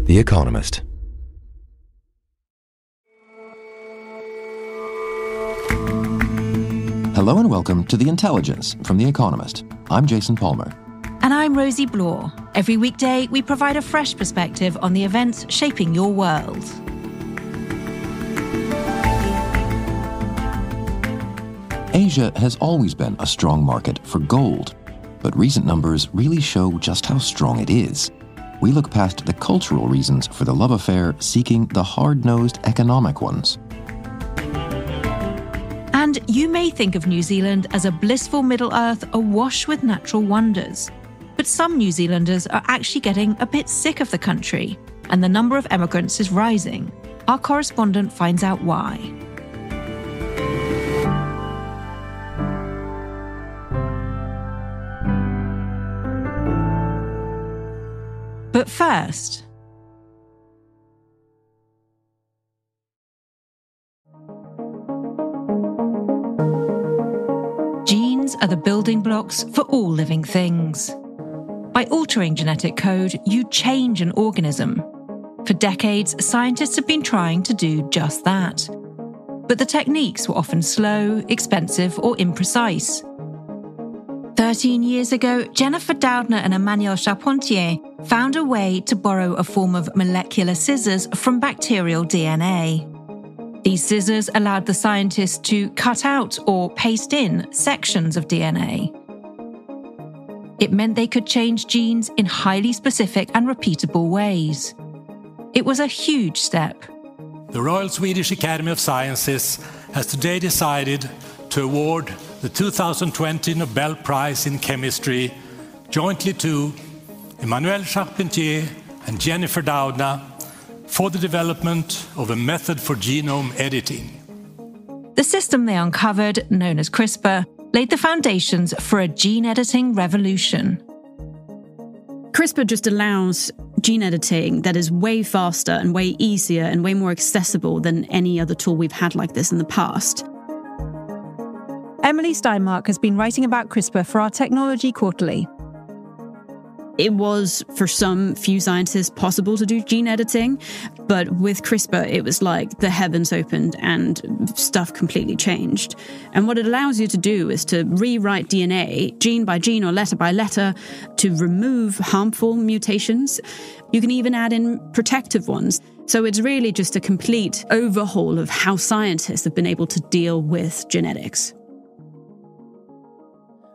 The Economist. Hello and welcome to The Intelligence from The Economist. I'm Jason Palmer. And I'm Rosie Blore. Every weekday, we provide a fresh perspective on the events shaping your world. Asia has always been a strong market for gold, but recent numbers really show just how strong it is. We look past the cultural reasons for the love affair, seeking the hard-nosed economic ones. And you may think of New Zealand as a blissful Middle Earth awash with natural wonders. But some New Zealanders are actually getting a bit sick of the country, and the number of emigrants is rising. Our correspondent finds out why. But first, genes are the building blocks for all living things. By altering genetic code, you change an organism. For decades, scientists have been trying to do just that. But the techniques were often slow, expensive, or imprecise. 13 years ago, Jennifer Doudna and Emmanuel Charpentier found a way to borrow a form of molecular scissors from bacterial DNA. These scissors allowed the scientists to cut out or paste in sections of DNA. It meant they could change genes in highly specific and repeatable ways. It was a huge step. The Royal Swedish Academy of Sciences has today decided to award the 2020 Nobel Prize in Chemistry jointly to Emmanuel Charpentier and Jennifer Doudna for the development of a method for genome editing. The system they uncovered, known as CRISPR, laid the foundations for a gene editing revolution. CRISPR just allows gene editing that is way faster and way easier and way more accessible than any other tool we've had like this in the past. Emily Steinmark has been writing about CRISPR for our Technology Quarterly. It was, for some few scientists, possible to do gene editing, but with CRISPR, it was like the heavens opened and stuff completely changed. And what it allows you to do is to rewrite DNA, gene by gene or letter by letter, to remove harmful mutations. You can even add in protective ones. So it's really just a complete overhaul of how scientists have been able to deal with genetics.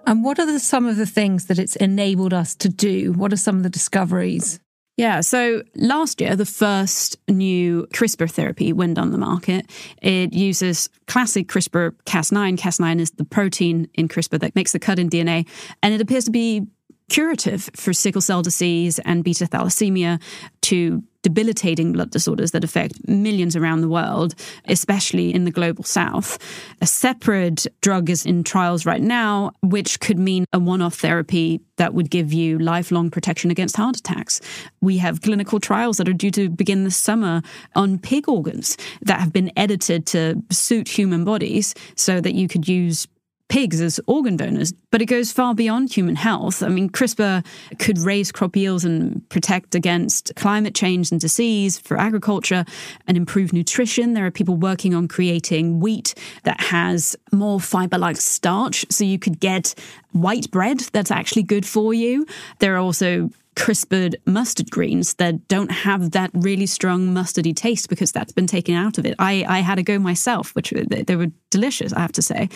And what are some of the things that it's enabled us to do? What are some of the discoveries? Yeah, so last year, the first new CRISPR therapy went on the market. It uses classic CRISPR-Cas9. Cas9 is the protein in CRISPR that makes the cut in DNA, and it appears to be curative for sickle cell disease and beta thalassemia, to debilitating blood disorders that affect millions around the world, especially in the global south. A separate drug is in trials right now, which could mean a one-off therapy that would give you lifelong protection against heart attacks. We have clinical trials that are due to begin this summer on pig organs that have been edited to suit human bodies so that you could use pigs as organ donors, but it goes far beyond human health. I mean, CRISPR could raise crop yields and protect against climate change and disease for agriculture and improve nutrition. There are people working on creating wheat that has more fiber-like starch, so you could get white bread that's actually good for you. There are also CRISPRed mustard greens that don't have that really strong mustardy taste because that's been taken out of it. I had a go myself, which they were delicious, I have to say.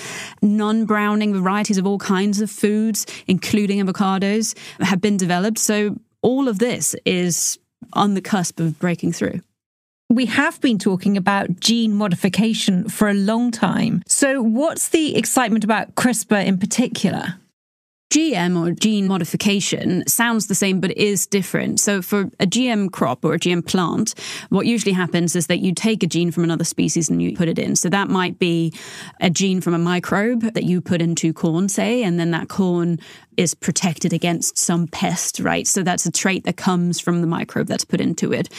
Non-browning varieties of all kinds of foods, including avocados, have been developed. So all of this is on the cusp of breaking through. We have been talking about gene modification for a long time. So what's the excitement about CRISPR in particular? GM, or gene modification, sounds the same but is different. So for a GM crop or a GM plant, what usually happens is that you take a gene from another species and you put it in. So that might be a gene from a microbe that you put into corn, say, and then that corn is protected against some pest, right? So that's a trait that comes from the microbe that's put into it.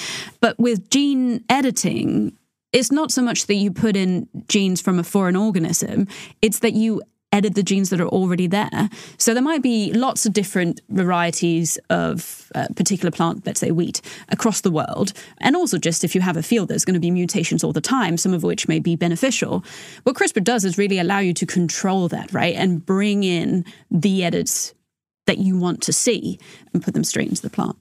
But with gene editing, it's not so much that you put in genes from a foreign organism, it's that you edit the genes that are already there. So there might be lots of different varieties of a particular plant, let's say wheat, across the world. And also just if you have a field, there's going to be mutations all the time, some of which may be beneficial. What CRISPR does is really allow you to control that, right? And bring in the edits that you want to see and put them straight into the plant.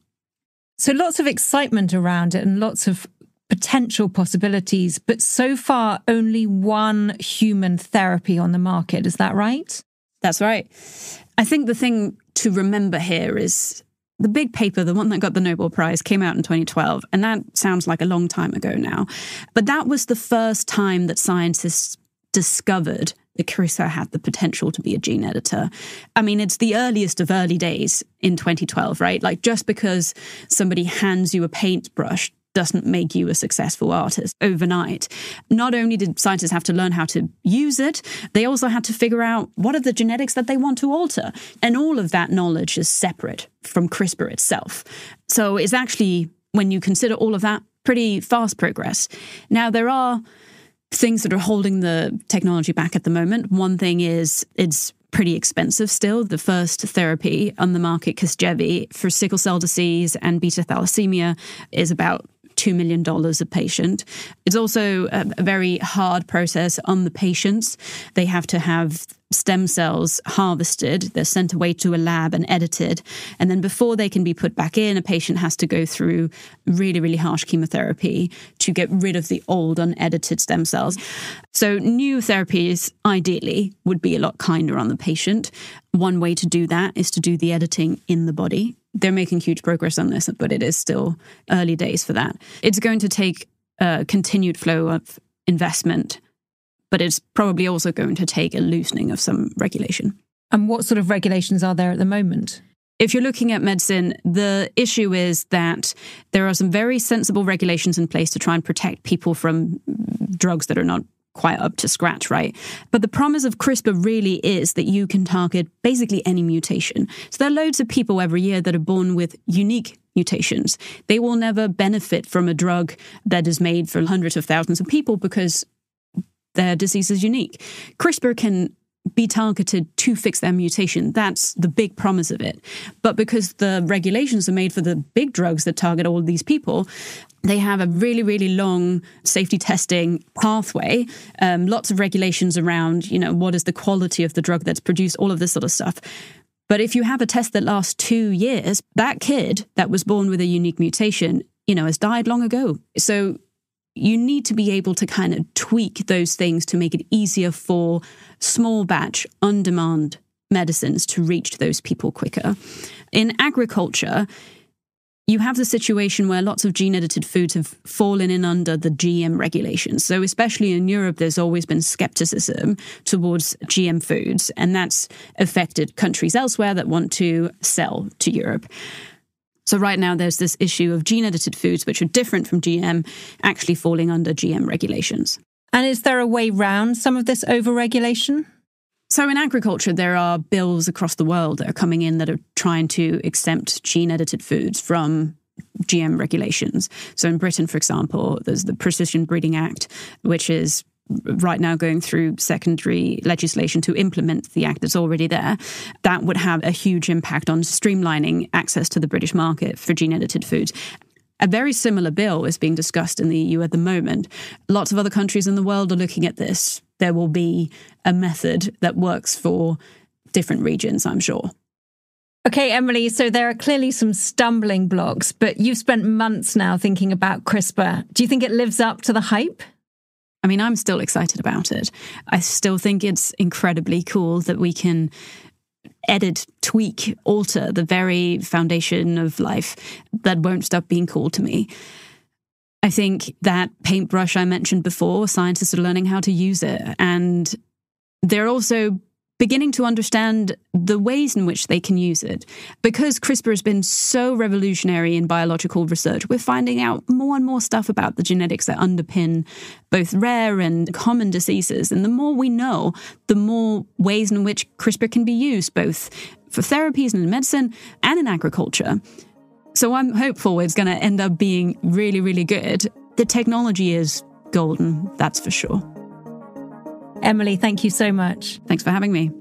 So lots of excitement around it and lots of potential possibilities, but so far only one human therapy on the market. Is that right? That's right. I think the thing to remember here is the big paper, the one that got the Nobel Prize, came out in 2012, and that sounds like a long time ago now. But that was the first time that scientists discovered that CRISPR had the potential to be a gene editor. I mean, it's the earliest of early days in 2012, right? Like, just because somebody hands you a paintbrush doesn't make you a successful artist overnight. Not only did scientists have to learn how to use it, they also had to figure out what are the genetics that they want to alter. And all of that knowledge is separate from CRISPR itself. So it's actually, when you consider all of that, pretty fast progress. Now, there are things that are holding the technology back at the moment. One thing is it's pretty expensive still. The first therapy on the market, Casgevy, for sickle cell disease and beta thalassemia is about $2 million a patient. It's also a very hard process on the patients. They have to have stem cells harvested. They're sent away to a lab and edited. And then before they can be put back in, a patient has to go through really, really harsh chemotherapy to get rid of the old unedited stem cells. So new therapies, ideally, would be a lot kinder on the patient. One way to do that is to do the editing in the body. They're making huge progress on this, but it is still early days for that. It's going to take a continued flow of investment, but it's probably also going to take a loosening of some regulation. And what sort of regulations are there at the moment? If you're looking at medicine, the issue is that there are some very sensible regulations in place to try and protect people from drugs that are not quite up to scratch, right? But the promise of CRISPR really is that you can target basically any mutation. So there are loads of people every year that are born with unique mutations. They will never benefit from a drug that is made for hundreds of thousands of people because their disease is unique. CRISPR can be targeted to fix their mutation. That's the big promise of it. But because the regulations are made for the big drugs that target all of these people, they have a really, really long safety testing pathway, lots of regulations around, what is the quality of the drug that's produced, all of this sort of stuff. But if you have a test that lasts 2 years, that kid that was born with a unique mutation, has died long ago. So you need to be able to kind of tweak those things to make it easier for small batch, on-demand medicines to reach those people quicker. In agriculture, you have the situation where lots of gene-edited foods have fallen in under the GM regulations. So especially in Europe, there's always been skepticism towards GM foods, and that's affected countries elsewhere that want to sell to Europe. So right now there's this issue of gene-edited foods, which are different from GM, actually falling under GM regulations. And is there a way round some of this over-regulation? So in agriculture, there are bills across the world that are coming in that are trying to exempt gene-edited foods from GM regulations. So in Britain, for example, there's the Precision Breeding Act, which is right now going through secondary legislation to implement the act that's already there. That would have a huge impact on streamlining access to the British market for gene-edited foods. A very similar bill is being discussed in the EU at the moment. Lots of other countries in the world are looking at this. There will be a method that works for different regions, I'm sure. Okay, Emily, so there are clearly some stumbling blocks, but you've spent months now thinking about CRISPR. Do you think it lives up to the hype? I mean, I'm still excited about it. I still think it's incredibly cool that we can edit, tweak, alter the very foundation of life that won't stop being cool to me. I think that paintbrush I mentioned before, scientists are learning how to use it. And they're also beginning to understand the ways in which they can use it. Because CRISPR has been so revolutionary in biological research, we're finding out more and more stuff about the genetics that underpin both rare and common diseases. And the more we know, the more ways in which CRISPR can be used, both for therapies and in medicine and in agriculture. So I'm hopeful it's going to end up being really, really good. The technology is golden, that's for sure. Emily, thank you so much. Thanks for having me.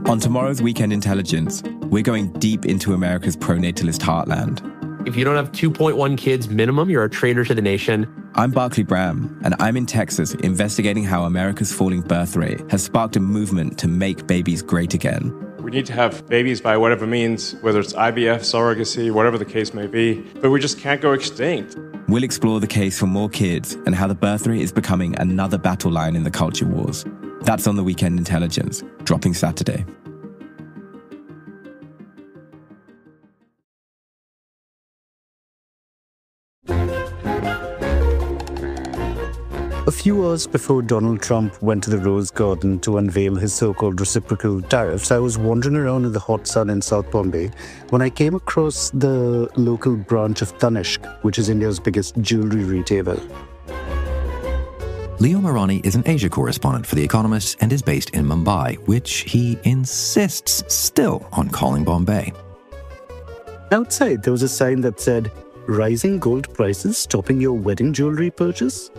On tomorrow's Weekend Intelligence, we're going deep into America's pronatalist heartland. If you don't have 2.1 kids minimum, you're a traitor to the nation. I'm Barclay Bram, and I'm in Texas investigating how America's falling birth rate has sparked a movement to make babies great again. We need to have babies by whatever means, whether it's IVF, surrogacy, whatever the case may be, but we just can't go extinct. We'll explore the case for more kids and how the birth rate is becoming another battle line in the culture wars. That's on the Weekend Intelligence, dropping Saturday. A few hours before Donald Trump went to the Rose Garden to unveil his so-called reciprocal tariffs, I was wandering around in the hot sun in South Bombay when I came across the local branch of Tanishq, which is India's biggest jewelry retailer. Leo Marani is an Asia correspondent for The Economist and is based in Mumbai, which he insists still on calling Bombay. Outside, there was a sign that said, "Rising gold prices stopping your wedding jewelry purchase?"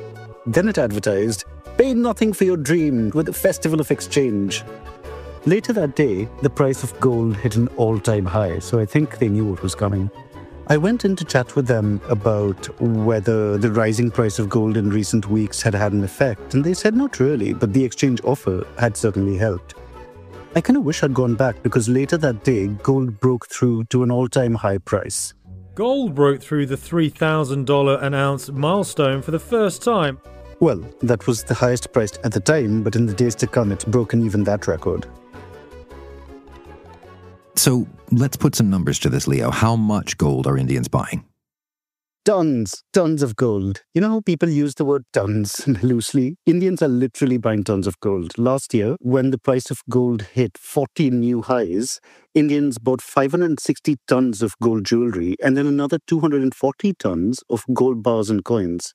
Then it advertised, "Pay nothing for your dream with a festival of exchange." Later that day, the price of gold hit an all-time high, so I think they knew what was coming. I went in to chat with them about whether the rising price of gold in recent weeks had had an effect, and they said not really, but the exchange offer had certainly helped. I kind of wish I'd gone back because later that day, gold broke through to an all-time high price. Gold broke through the $3,000 an ounce milestone for the first time. Well, that was the highest priced at the time, but in the days to come, it's broken even that record. So let's put some numbers to this, Leo. How much gold are Indians buying? Tons of gold. You know how people use the word tons loosely? Indians are literally buying tons of gold. Last year, when the price of gold hit 40 new highs, Indians bought 560 tons of gold jewelry and then another 240 tons of gold bars and coins.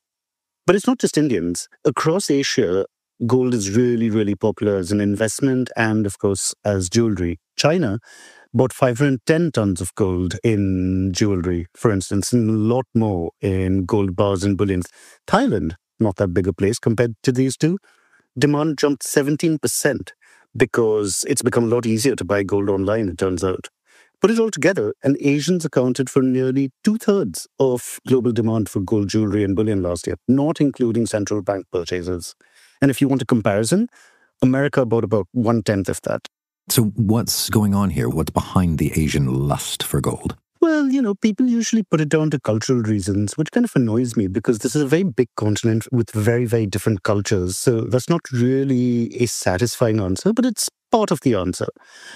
But it's not just Indians. Across Asia, gold is really, really popular as an investment and, of course, as jewelry. China bought 510 tons of gold in jewelry, for instance, and a lot more in gold bars and bullions. Thailand, not that big a place compared to these two, demand jumped 17% because it's become a lot easier to buy gold online, it turns out. Put it all together, and Asians accounted for nearly 2/3 of global demand for gold jewelry and bullion last year, not including central bank purchases. And if you want a comparison, America bought about 1/10 of that. So what's going on here? What's behind the Asian lust for gold? Well, people usually put it down to cultural reasons, which kind of annoys me because this is a very big continent with very, very different cultures. So that's not really a satisfying answer, but it's part of the answer.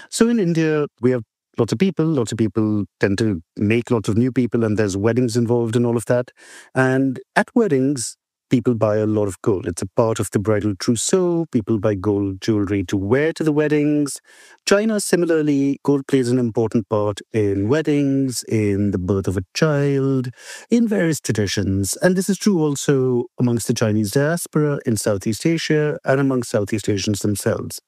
So in India, we have lots of people tend to make lots of new people, and there's weddings involved in all of that. And at weddings, people buy a lot of gold. It's a part of the bridal trousseau. People buy gold jewelry to wear to the weddings. China, similarly, gold plays an important part in weddings, in the birth of a child, in various traditions. And this is true also amongst the Chinese diaspora in Southeast Asia and amongst Southeast Asians themselves.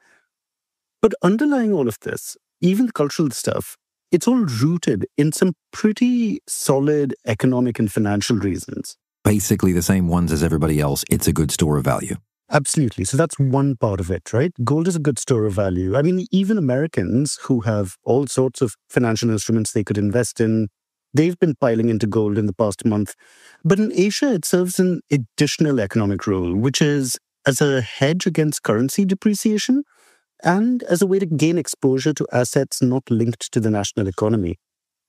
But underlying all of this, even the cultural stuff, it's all rooted in some pretty solid economic and financial reasons. Basically the same ones as everybody else. It's a good store of value. Absolutely. So that's one part of it, right? Gold is a good store of value. I mean, even Americans who have all sorts of financial instruments they could invest in, they've been piling into gold in the past month. But in Asia, it serves an additional economic role, which is as a hedge against currency depreciation and as a way to gain exposure to assets not linked to the national economy.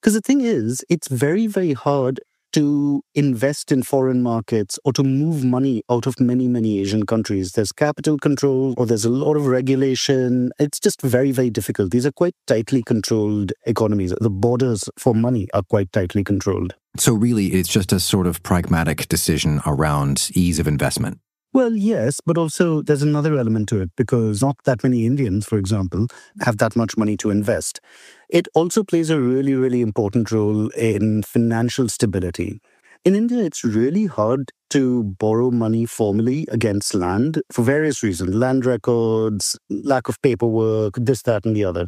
Because the thing is, it's very, very hard to invest in foreign markets or to move money out of many, many Asian countries. There's capital control or there's a lot of regulation. It's just very, very difficult. These are quite tightly controlled economies. The borders for money are quite tightly controlled. So really, it's just a sort of pragmatic decision around ease of investment. Well, yes, but also there's another element to it because not that many Indians, for example, have that much money to invest. It also plays a really, really important role in financial stability. In India, it's really hard to borrow money formally against land for various reasons. Land records, lack of paperwork, this, that, and the other.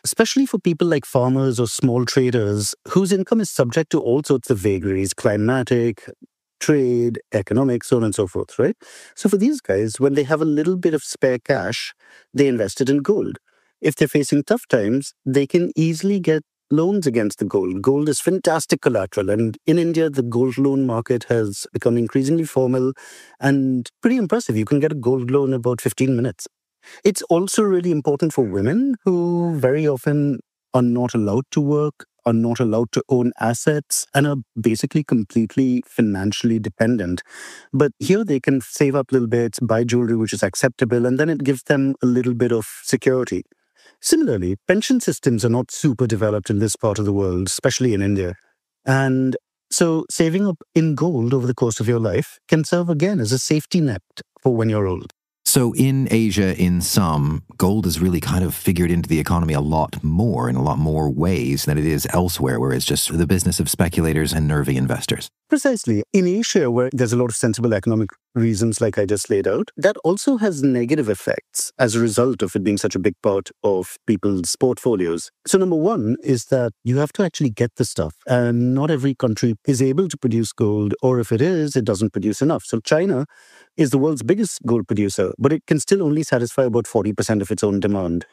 Especially for people like farmers or small traders whose income is subject to all sorts of vagaries, climatic, trade, economics, so on and so forth, right? So for these guys, when they have a little bit of spare cash, they invest it in gold. If they're facing tough times, they can easily get loans against the gold. Gold is fantastic collateral. And in India, the gold loan market has become increasingly formal and pretty impressive. You can get a gold loan in about 15 minutes. It's also really important for women who very often are not allowed to work, are not allowed to own assets, and are basically completely financially dependent. But here they can save up little bits, buy jewelry which is acceptable, and then it gives them a little bit of security. Similarly, pension systems are not super developed in this part of the world, especially in India. And so saving up in gold over the course of your life can serve again as a safety net for when you're old. So in Asia, in some, gold has really kind of figured into the economy a lot more in a lot more ways than it is elsewhere, where it's just the business of speculators and nervy investors. Precisely. In Asia, where there's a lot of sensible economic reasons like I just laid out, that also has negative effects as a result of it being such a big part of people's portfolios. So number one is that you have to actually get the stuff, and not every country is able to produce gold, or if it is, it doesn't produce enough. So China is the world's biggest gold producer, but it can still only satisfy about 40% of its own demand.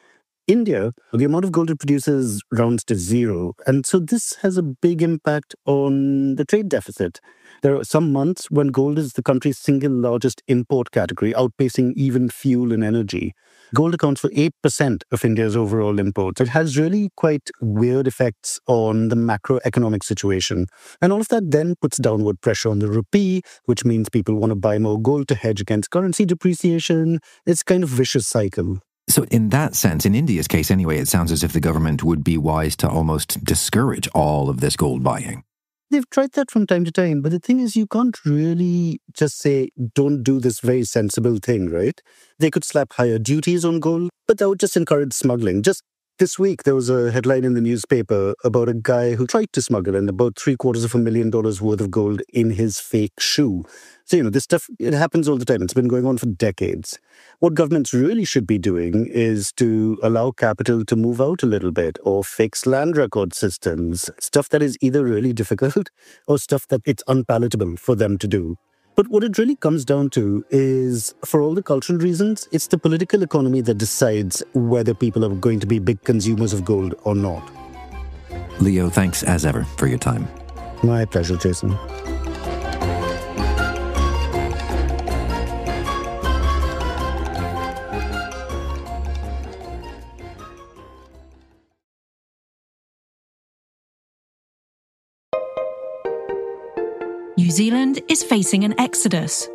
India, the amount of gold it produces rounds to zero. And so this has a big impact on the trade deficit. There are some months when gold is the country's single largest import category, outpacing even fuel and energy. Gold accounts for 8% of India's overall imports. It has really quite weird effects on the macroeconomic situation. And all of that then puts downward pressure on the rupee, which means people want to buy more gold to hedge against currency depreciation. It's kind of vicious cycle. So in that sense, in India's case anyway, it sounds as if the government would be wise to almost discourage all of this gold buying. They've tried that from time to time, but the thing is, you can't really just say, don't do this very sensible thing, right? They could slap higher duties on gold, but that would just encourage smuggling. Just this week, there was a headline in the newspaper about a guy who tried to smuggle in about $750,000 worth of gold in his fake shoe. So, this stuff, it happens all the time. It's been going on for decades. What governments really should be doing is to allow capital to move out a little bit, or fix land record systems, stuff that is either really difficult or stuff that it's unpalatable for them to do. But what it really comes down to is, for all the cultural reasons, it's the political economy that decides whether people are going to be big consumers of gold or not. Leo, thanks as ever for your time. My pleasure, Jason. New Zealand is facing an exodus.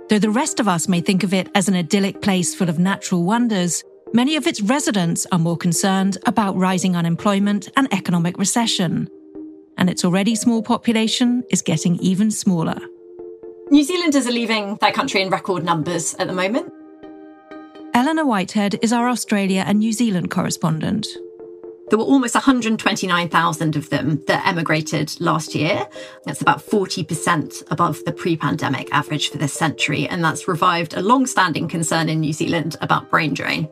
Though the rest of us may think of it as an idyllic place full of natural wonders, many of its residents are more concerned about rising unemployment and economic recession. And its already small population is getting even smaller. New Zealanders are leaving their country in record numbers at the moment. Eleanor Whitehead is our Australia and New Zealand correspondent. There were almost 129,000 of them that emigrated last year. That's about 40% above the pre-pandemic average for this century, and that's revived a long-standing concern in New Zealand about brain drain.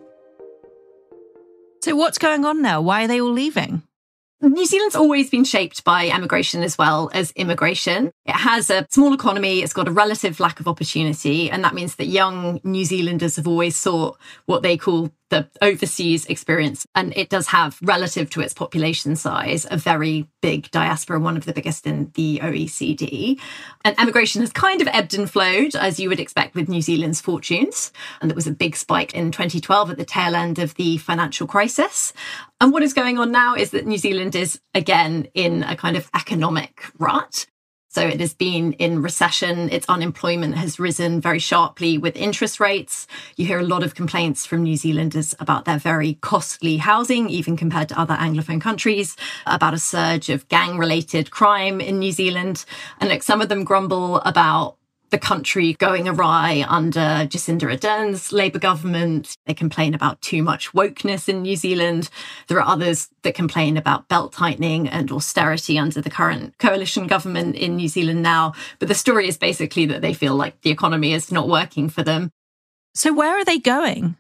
So what's going on now? Why are they all leaving? New Zealand's always been shaped by emigration as well as immigration. It has a small economy, it's got a relative lack of opportunity, and that means that young New Zealanders have always sought what they call the overseas experience. And it does have, relative to its population size, a very big diaspora, one of the biggest in the OECD. And emigration has kind of ebbed and flowed, as you would expect with New Zealand's fortunes. And there was a big spike in 2012 at the tail end of the financial crisis. And what is going on now is that New Zealand is, again, in a kind of economic rut. So it has been in recession. Its unemployment has risen very sharply with interest rates. You hear a lot of complaints from New Zealanders about their very costly housing, even compared to other Anglophone countries, about a surge of gang-related crime in New Zealand. And look, some of them grumble about the country going awry under Jacinda Ardern's Labour government. They complain about too much wokeness in New Zealand. There are others that complain about belt tightening and austerity under the current coalition government in New Zealand now. But the story is basically that they feel like the economy is not working for them. So where are they going?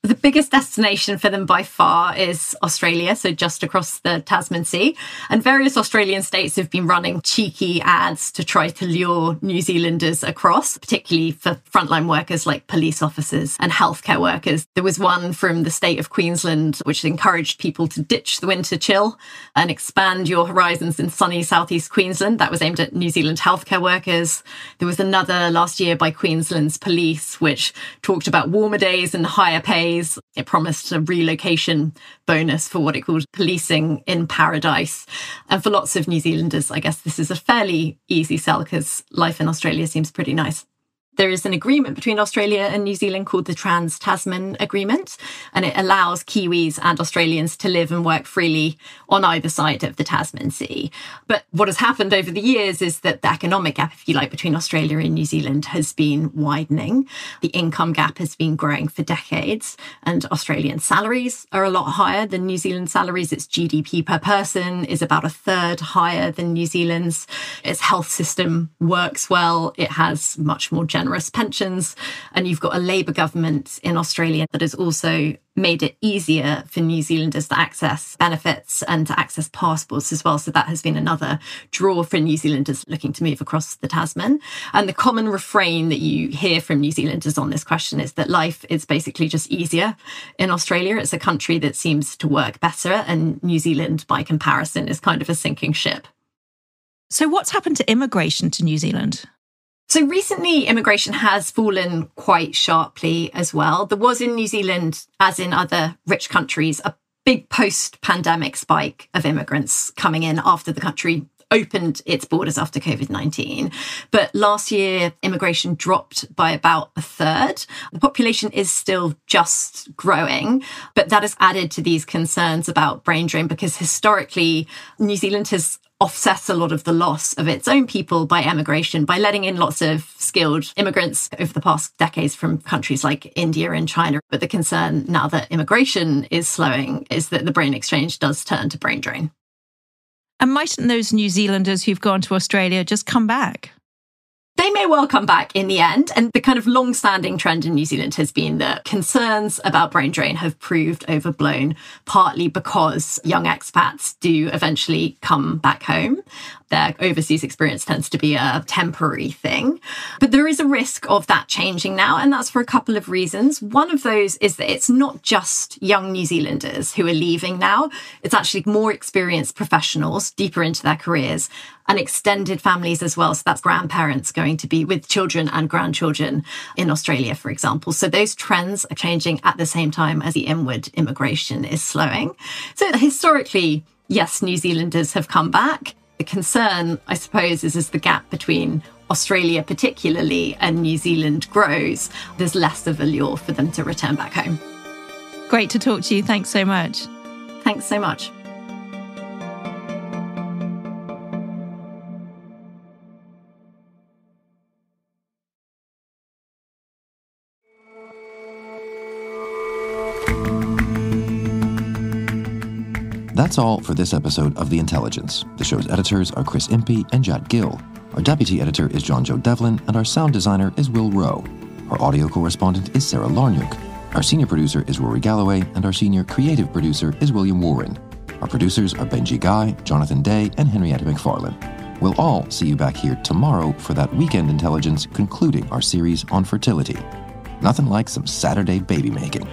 The biggest destination for them by far is Australia, so just across the Tasman Sea. And various Australian states have been running cheeky ads to try to lure New Zealanders across, particularly for frontline workers like police officers and healthcare workers. There was one from the state of Queensland which encouraged people to ditch the winter chill and expand your horizons in sunny southeast Queensland. That was aimed at New Zealand healthcare workers. There was another last year by Queensland's police which talked about warmer days and higher pay. It promised a relocation bonus for what it called policing in paradise. And for lots of New Zealanders, I guess this is a fairly easy sell because life in Australia seems pretty nice. There is an agreement between Australia and New Zealand called the Trans-Tasman Agreement, and it allows Kiwis and Australians to live and work freely on either side of the Tasman Sea. But what has happened over the years is that the economic gap, if you like, between Australia and New Zealand has been widening. The income gap has been growing for decades, and Australian salaries are a lot higher than New Zealand salaries. Its GDP per person is about a third higher than New Zealand's. Its health system works well. It has much more generous pensions, and you've got a Labour government in Australia that has also made it easier for New Zealanders to access benefits and to access passports as well. So that has been another draw for New Zealanders looking to move across the Tasman. And the common refrain that you hear from New Zealanders on this question is that life is basically just easier in Australia. It's a country that seems to work better, and New Zealand, by comparison, is kind of a sinking ship. So what's happened to immigration to New Zealand? So recently, immigration has fallen quite sharply as well. There was in New Zealand, as in other rich countries, a big post-pandemic spike of immigrants coming in after the country opened its borders after COVID-19. But last year, immigration dropped by about a third. The population is still just growing, but that has added to these concerns about brain drain because historically, New Zealand has offset a lot of the loss of its own people by emigration, by letting in lots of skilled immigrants over the past decades from countries like India and China. But the concern now that immigration is slowing is that the brain exchange does turn to brain drain. And mightn't those New Zealanders who've gone to Australia just come back? They may well come back in the end. And the kind of long-standing trend in New Zealand has been that concerns about brain drain have proved overblown, partly because young expats do eventually come back home. Their overseas experience tends to be a temporary thing. But there is a risk of that changing now, and that's for a couple of reasons. One of those is that it's not just young New Zealanders who are leaving now. It's actually more experienced professionals deeper into their careers and extended families as well. So that's grandparents going to be with children and grandchildren in Australia, for example. So those trends are changing at the same time as the inward immigration is slowing. So historically, yes, New Zealanders have come back. The concern, I suppose, is as the gap between Australia particularly and New Zealand grows, there's less of a lure for them to return back home. Great to talk to you. Thanks so much. Thanks so much. That's all for this episode of The Intelligence. The show's editors are Chris Impey and Jad Gill. Our deputy editor is John Joe Devlin, and our sound designer is Will Rowe. Our audio correspondent is Sarah Larniuk. Our senior producer is Rory Galloway, and our senior creative producer is William Warren. Our producers are Benji Guy, Jonathan Day, and Henrietta McFarlane. We'll all see you back here tomorrow for that Weekend Intelligence concluding our series on fertility. Nothing like some Saturday baby making.